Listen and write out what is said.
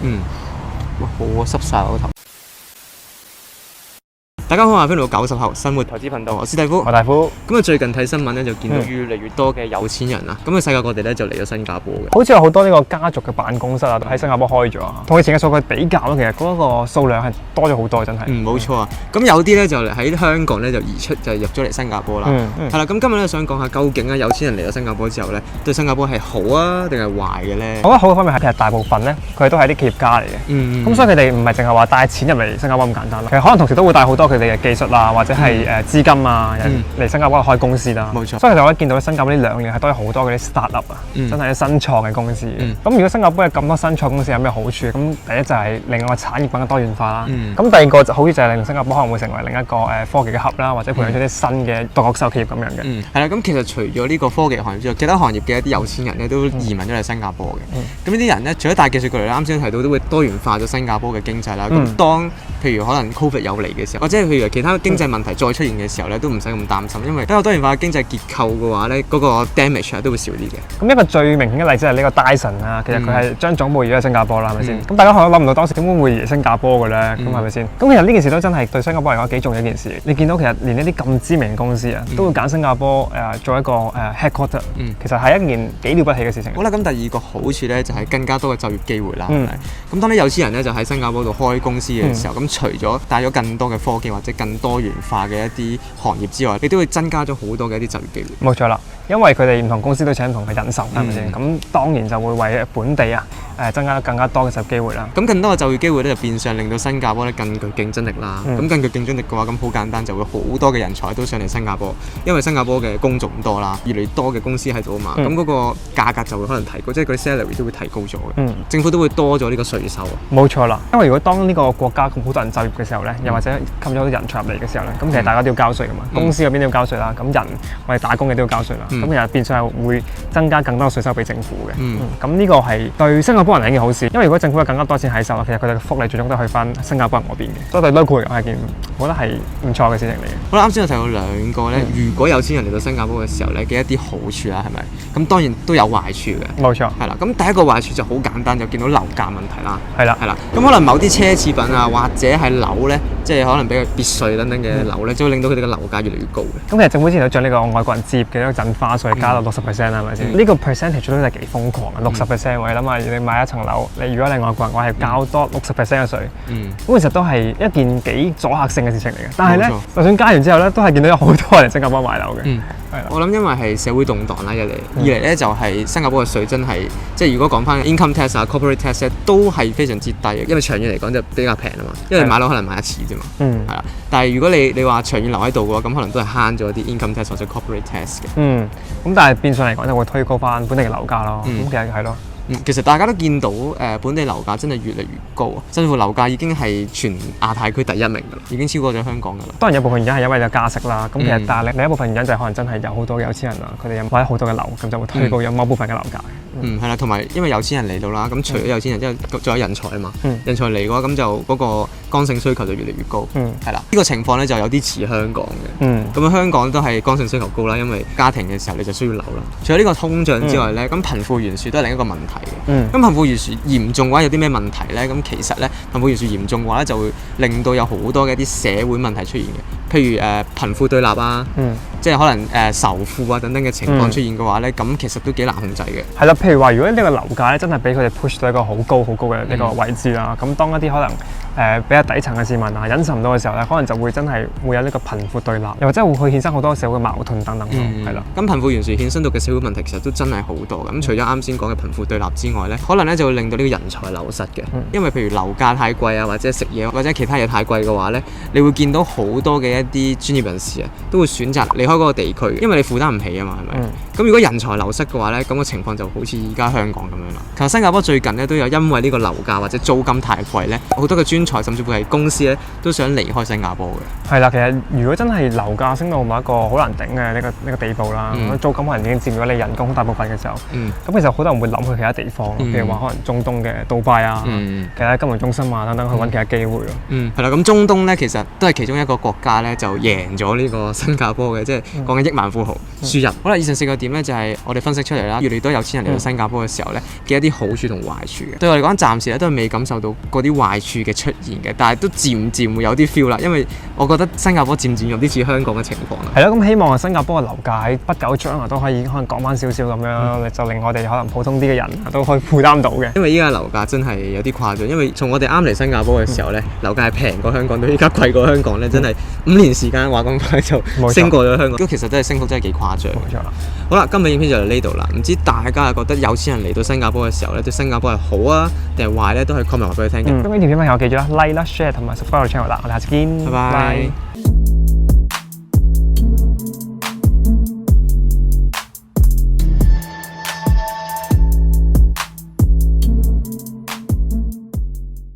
哇，好濕晒我個頭。大家好，我係歡迎到90後生活投資頻道，我係史蒂夫，我大夫。咁啊，最近睇新聞咧就見到越嚟越多嘅有錢人啊，咁啊世界各地咧就嚟咗新加坡嘅。好似有好多呢個家族嘅辦公室啊，喺新加坡開咗啊。同以前嘅數據比較咧，其實嗰個數量係多咗好多，真係。冇錯啊。咁有啲咧就喺香港咧就移出，就入咗嚟新加坡啦。係啦，咁今日咧想講下究竟啊有錢人嚟咗新加坡之後咧，對新加坡係好啊定係壞嘅咧？我覺得好嘅方面係其實大部分咧，佢哋都係啲企業家嚟嘅。咁所以佢哋唔係淨係話帶錢入嚟新加坡咁簡單啦。其實可能同時都會帶好多佢哋嘅技術啊，或者係資金啊嚟新加坡開公司啦。冇錯。所以其實我覺得見到新加坡呢兩年係多咗好多嗰啲 startup 啊，真係啲新創嘅公司。咁如果新加坡有咁多新創公司有咩好處？咁第一就係令個產業更加多元化啦。咁第二個就好似就係令新加坡可能會成為另一個科技嘅盒啦，或者培養出啲新嘅獨角獸企業咁樣嘅。係啦，咁其實除咗呢個科技行業之外，其他行業嘅一啲有錢人咧都移民咗嚟新加坡嘅。咁呢啲人咧，除咗帶技術過嚟啦，啱先提到都會多元化咗新加坡嘅經濟啦。咁當譬如可能 Covid 有嚟嘅時候，或者係譬如其他經濟問題再出現嘅時候咧，都唔使咁擔心，因為比較多元化嘅經濟結構嘅話咧，嗰個 damage 都會少啲嘅。咁一個最明顯嘅例子係呢個 Dyson 啊，其實佢係將總部移咗去新加坡啦，係咪先？咁大家可能諗唔到當時點解會移新加坡嘅咧？咁係咪先？咁其實呢件事都真係對新加坡嚟講幾重要一件事。你見到其實連一啲咁知名嘅公司啊，都會揀新加坡做一個headquarter，其實係一件幾了不起嘅事情。好啦，咁第二個好處咧就係更加多嘅就業機會啦，係咪？咁當啲有錢人咧就喺新加坡度開公司嘅時候，咁除咗帶咗更多嘅科技或者更多元化嘅一啲行業之外，你都會增加咗好多嘅一啲就業機會。冇錯啦，因為佢哋唔同公司都請唔同嘅人手，係咪先？咁當然就會為本地增加更加多嘅就業機會啦。咁更多嘅就業機會咧，就變相令到新加坡咧更具競爭力啦。咁更具競爭力嘅話，咁好簡單就會好多嘅人才都上嚟新加坡，因為新加坡嘅工種多啦，越嚟越多嘅公司喺度啊嘛。咁嗰個價格就會可能提高，即係嗰啲 salary 都會提高咗嘅。政府都會多咗呢個稅收。冇錯啦，因為如果當呢個國家咁好多人就業嘅時候咧，又或者吸咗好多人才入嚟嘅時候咧，咁其實大家都要交稅噶嘛。公司嗰邊都要交稅啦，咁人我哋打工嘅都要交稅啦。咁其實變相係會增加更多嘅稅收俾政府嘅。咁呢個係對新加坡人係一件好事，因為如果政府有更加多錢喺手，其實佢哋嘅福利最終都去翻新加坡人嗰邊嘅，所以對 local 嚟講係件我覺得係唔錯嘅事情嚟嘅。好啦，啱先我提到兩個咧，如果有錢人嚟到新加坡嘅時候咧嘅一啲好處啦，係咪？咁當然都有壞處嘅。冇錯。係啦，咁第一個壞處就好簡單，就見到樓價問題啦。係啦。咁可能某啲奢侈品啊，或者係樓咧，即係可能比較別墅等等嘅樓咧，就會令到佢哋嘅樓價越嚟越高嘅。咁其實政府之前都將呢個外國人置業嘅一個印花稅加到60%啦，係咪先？呢個 percentage 都係幾瘋狂啊！60%我哋諗下，你買一層樓，如果你外國人嘅話係交多60%嘅稅，咁其實都係一件幾阻嚇性嘅事情嚟嘅。但係咧，就算加完之後咧，都係見到有好多人嚟新加坡買樓嘅。我諗因為係社會動盪啦，一嚟，二嚟咧就係新加坡嘅稅真係，即係如果講翻 income tax 啊、corporate tax 咧，都係非常之低嘅，因為長遠嚟講就比較平啊嘛，因為買樓可能買一次啫嘛，係啦。但係如果你話長遠留喺度嘅話，咁可能都係慳咗啲 income tax 或者 corporate tax 嘅。咁但係變相嚟講就會推高翻本地嘅樓價咯。咁其實係咯。其實大家都見到本地樓價真係越嚟越高，甚至乎樓價已經係全亞太區第一名㗎啦，已經超過咗香港㗎啦。當然有部分原因係因為有加息啦，咁其實但係另一部分原因就係可能真係有好多有錢人啊，佢哋有買好多嘅樓，咁就會推高咗某部分嘅樓價。係啦，同埋因為有錢人嚟到啦，咁除咗有錢人之後，仲有人才啊嘛。人才嚟嘅話，咁就嗰個剛性需求就越嚟越高。係啦，呢個情況咧就有啲似香港嘅。咁香港都係剛性需求高啦，因為家庭嘅時候你就需要樓啦。除咗呢個通脹之外咧，咁貧富懸殊都係另一個問題嘅。咁貧富懸殊嚴重嘅話有啲咩問題咧？咁其實咧貧富懸殊嚴重嘅話咧，就會令到有好多嘅一啲社會問題出現嘅，譬如貧富對立啊，即係可能仇富啊等等嘅情況出現嘅話咧，咁其實都幾難控制嘅。係啦，譬如話如果呢個樓價咧真係俾佢哋 push 到一個好高嘅呢個位置啦，咁當一啲可能比較底層嘅市民啊忍受唔到嘅時候咧，可能就會真係會有呢個貧富對立，又或者會衍生好多社會嘅矛盾等等咯，係啦。咁貧富懸殊衍生到嘅社會問題其實都真係好多嘅。咁除咗啱先講嘅貧富對立之外咧，可能咧就會令到呢個人才流失嘅，因為譬如樓價太貴啊，或者食嘢或者其他嘢太貴嘅話咧，你會見到好多嘅一啲專業人士啊，都會選擇離開嗰個地區，因為你負擔唔起啊嘛，係咪？咁如果人才流失嘅話咧，咁個情況就好似而家香港咁樣啦。其實新加坡最近咧都有因為呢個樓價或者租金太貴咧，好多嘅專才甚至乎係公司咧都想離開新加坡嘅。係啦，其實如果真係樓價升到某一個好難頂嘅呢個地步啦，租金可能已經佔咗你人工好大部分嘅時候，咁其實好多人會諗去其他地方，譬如話可能中東嘅杜拜啊，其他金融中心啊等等去揾其他機會咯。係啦，咁中東咧其實都係其中一個國家咧就贏咗呢個新加坡嘅，即係講緊億萬富豪輸入。好啦，以上4個點咧就係我哋分析出嚟啦，越嚟越多有錢人嚟到新加坡嘅時候咧嘅一啲好處同壞處嘅。對我嚟講，暫時咧都係未感受到嗰啲壞處嘅出現嘅，但係都漸漸會有啲 feel 啦，因為我覺得新加坡漸漸有啲似香港嘅情況啦。係咯，咁希望新加坡嘅樓價喺不久將來都可以可能降翻少少咁樣，就令我哋可能普通啲嘅人都可以負擔到嘅。因為依家樓價真係有啲誇張，因為從我哋啱嚟新加坡嘅時候咧，樓價係平過香港，到依家貴過香港咧，真係5年時間話咁快就升過咗香港。咁其實真係升幅真係幾誇張。冇錯啦。好啦，今日影片就嚟呢度啦。唔知大家係覺得有錢人嚟到新加坡嘅時候咧，對新加坡係好啊定係壞咧，都可以 comment 話俾佢聽嘅。咁呢條片我記住啦 ，like 啦、share 同埋 subscribe 我 channel 啦。我哋下次見，拜拜。